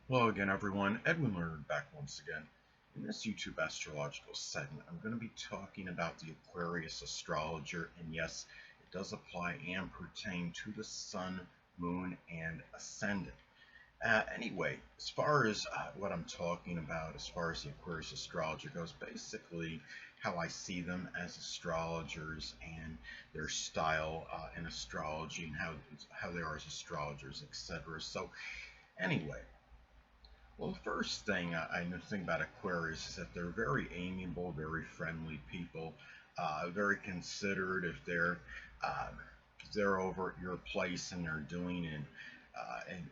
Hello again, everyone. Edwin Learnard back once again. In this YouTube astrological segment, I'm going to be talking about the Aquarius Astrologer, and yes, it does apply and pertain to the Sun, Moon, and Ascendant. Anyway, as far as what I'm talking about, as far as the Aquarius Astrologer goes, basically how I see them as astrologers and their style in astrology and how they are as astrologers, etc. So, anyway. Well, the first thing I know thing about Aquarius is that they're very amiable, very friendly people, very considerate. If they're over at your place and they're doing an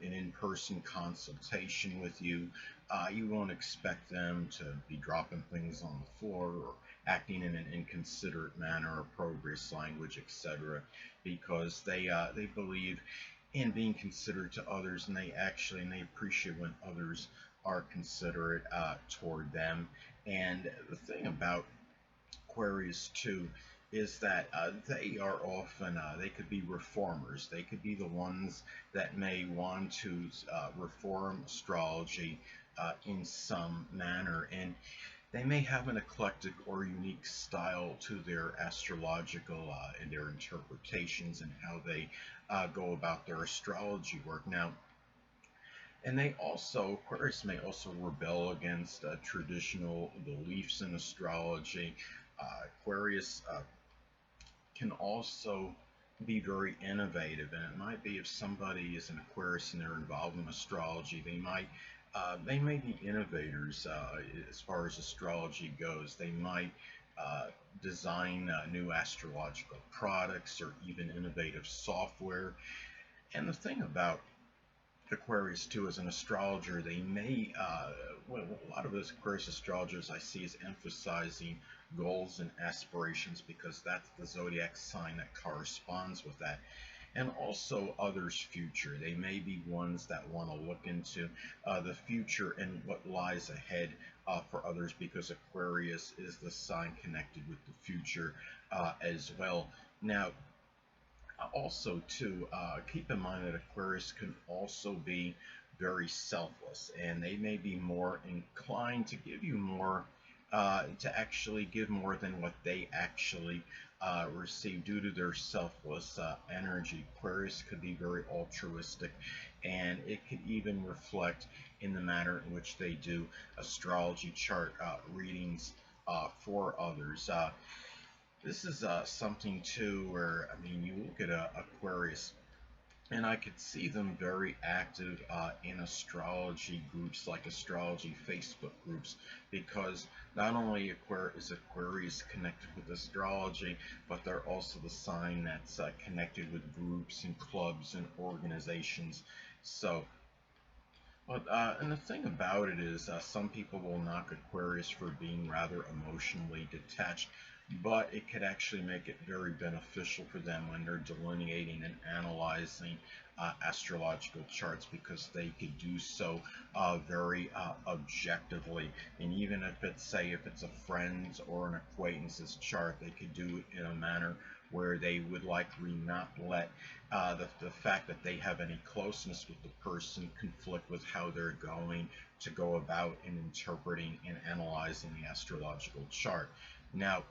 in-person consultation with you, you won't expect them to be dropping things on the floor or acting in an inconsiderate manner, opprobrious language, etc., because they believe in being considerate to others, and they appreciate when others are considerate toward them. And the thing about Aquarius too is that they are often they could be reformers. They could be the ones that may want to reform astrology in some manner, and they may have an eclectic or unique style to their astrological and their interpretations and how they go about their astrology work. Now, and Aquarius may also rebel against traditional beliefs in astrology. Aquarius can also be very innovative, and it might be if somebody is an Aquarius and they're involved in astrology, they may be innovators as far as astrology goes. They might design new astrological products or even innovative software. And the thing about Aquarius too, as an astrologer, they may, a lot of those Aquarius astrologers I see is emphasizing goals and aspirations because that's the zodiac sign that corresponds with that. And also others' future. They may be ones that want to look into the future and what lies ahead for others because Aquarius is the sign connected with the future as well. Now, also too, keep in mind that Aquarius can also be very selfless, and they may be more inclined to give you more, to actually give more than what they actually receive due to their selfless energy. Aquarius could be very altruistic, and it could even reflect in the manner in which they do astrology chart readings for others. This is something too where, I mean, you look at Aquarius, and I could see them very active in astrology groups like astrology Facebook groups, because not only is Aquarius connected with astrology, but they're also the sign that's connected with groups and clubs and organizations. So, and the thing about it is, some people will knock Aquarius for being rather emotionally detached, but it could actually make it very beneficial for them when they're delineating and analyzing astrological charts, because they could do so very objectively. And even if it's, say, if it's a friend's or an acquaintance's chart, they could do it in a manner where they would likely not let the fact that they have any closeness with the person conflict with how they're going to go about in interpreting and analyzing the astrological chart. Now,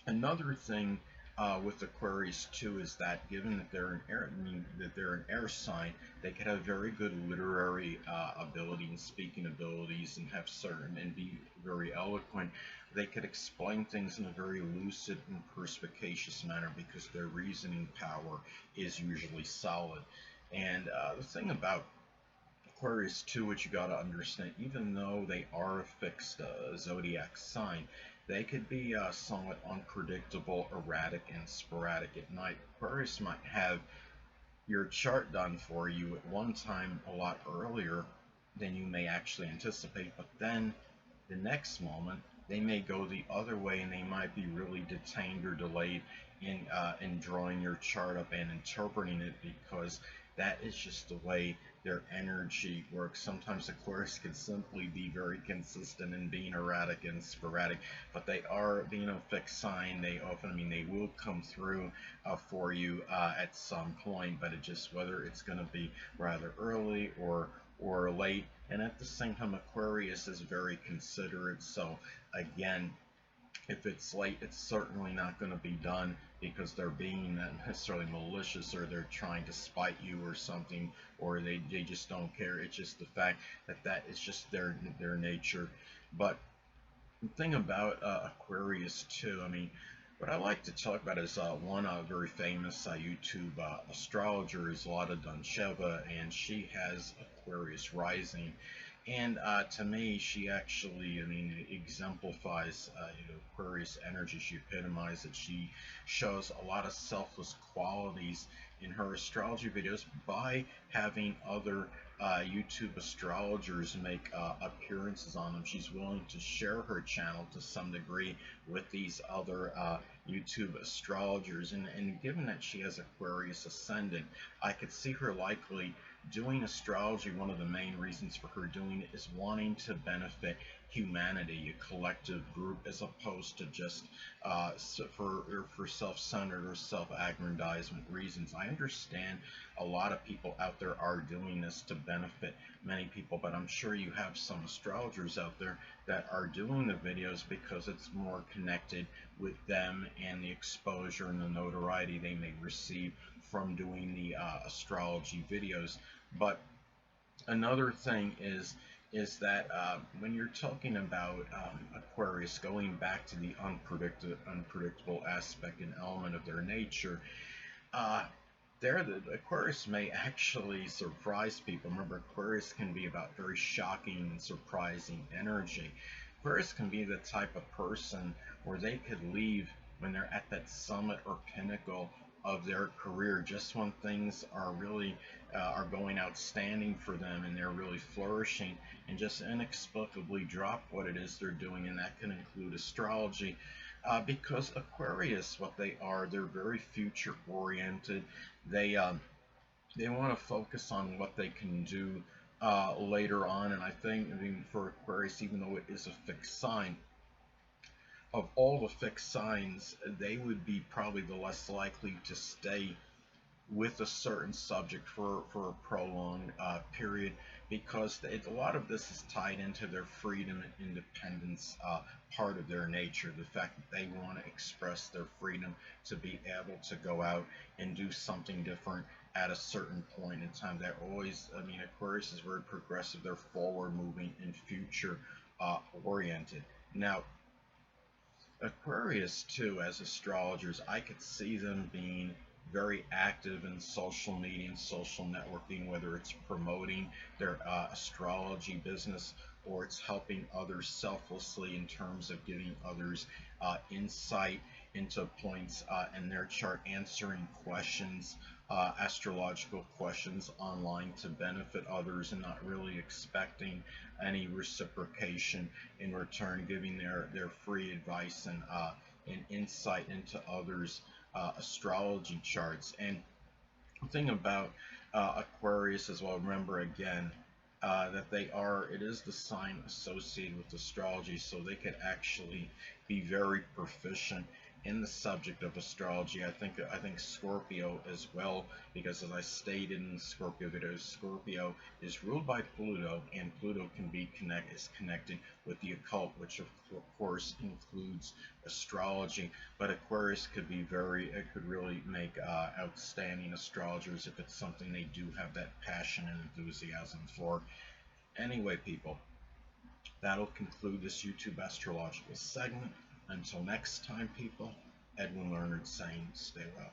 another thing with Aquarius too is that, given that they're an air, I mean, that they're an air sign, they could have very good literary ability and speaking abilities, and have certain and be very eloquent. They could explain things in a very lucid and perspicacious manner because their reasoning power is usually solid. And the thing about Aquarius too, what you got to understand, even though they are a fixed zodiac sign, they could be somewhat unpredictable, erratic, and sporadic at night. Aquarius might have your chart done for you at one time a lot earlier than you may actually anticipate, but then the next moment they may go the other way, and they might be really detained or delayed in drawing your chart up and interpreting it, because that is just the way their energy works. Sometimes Aquarius can simply be very consistent in being erratic and sporadic, but they are, being a fixed sign, they often, I mean, they will come through for you at some point, but it just, whether it's going to be rather early or or late. And at the same time, Aquarius is very considerate. So again, if it's late, it's certainly not going to be done because they're being not necessarily malicious or they're trying to spite you or something, or they just don't care. It's just the fact that that is just their nature. But the thing about Aquarius too, I mean, what I like to talk about is one very famous YouTube astrologer is Lada Doncheva, and she has Aquarius rising. And to me, she actually, I mean, exemplifies Aquarius energy. She epitomizes it. She shows a lot of selfless qualities in her astrology videos by having other YouTube astrologers make appearances on them. She's willing to share her channel to some degree with these other YouTube astrologers. And given that she has Aquarius Ascendant, I could see her likely doing astrology. One of the main reasons for her doing it is wanting to benefit humanity, a collective group, as opposed to just for self-centered or self-aggrandizement reasons. I understand a lot of people out there are doing this to benefit many people, but I'm sure you have some astrologers out there that are doing the videos because it's more connected with them and the exposure and the notoriety they may receive from doing the astrology videos. But another thing is that when you're talking about Aquarius, going back to the unpredictable aspect and element of their nature, uh, the Aquarius may actually surprise people. Remember, Aquarius can be about very shocking and surprising energy. Aquarius can be the type of person where they could leave when they're at that summit or pinnacle of their career, just when things are really are going outstanding for them and they're really flourishing, and just inexplicably drop what it is they're doing, and that can include astrology. Because Aquarius, what they are, they're very future oriented. They want to focus on what they can do later on. And I think, I mean, for Aquarius, even though it is a fixed sign, of all the fixed signs, they would be probably the less likely to stay with a certain subject for a prolonged period, because a lot of this is tied into their freedom and independence part of their nature, the fact that they want to express their freedom to be able to go out and do something different at a certain point in time. They're always, I mean, Aquarius is very progressive, they're forward moving and future oriented. Now, Aquarius too, as astrologers, I could see them being very active in social media and social networking, whether it's promoting their astrology business or it's helping others selflessly in terms of giving others insight into points in their chart, answering questions, astrological questions online to benefit others and not really expecting any reciprocation in return, giving their free advice and insight into others' astrology charts. And the thing about Aquarius as well, remember again, that it is the sign associated with astrology, so they could actually be very proficient in the subject of astrology. I think Scorpio as well, because as I stated in the Scorpio video, Scorpio is ruled by Pluto, and Pluto is connected with the occult, which of course includes astrology. But Aquarius could really make outstanding astrologers if it's something they do have that passion and enthusiasm for. Anyway, people, that'll conclude this YouTube astrological segment. Until next time, people, Edwin Learnard saying, stay well.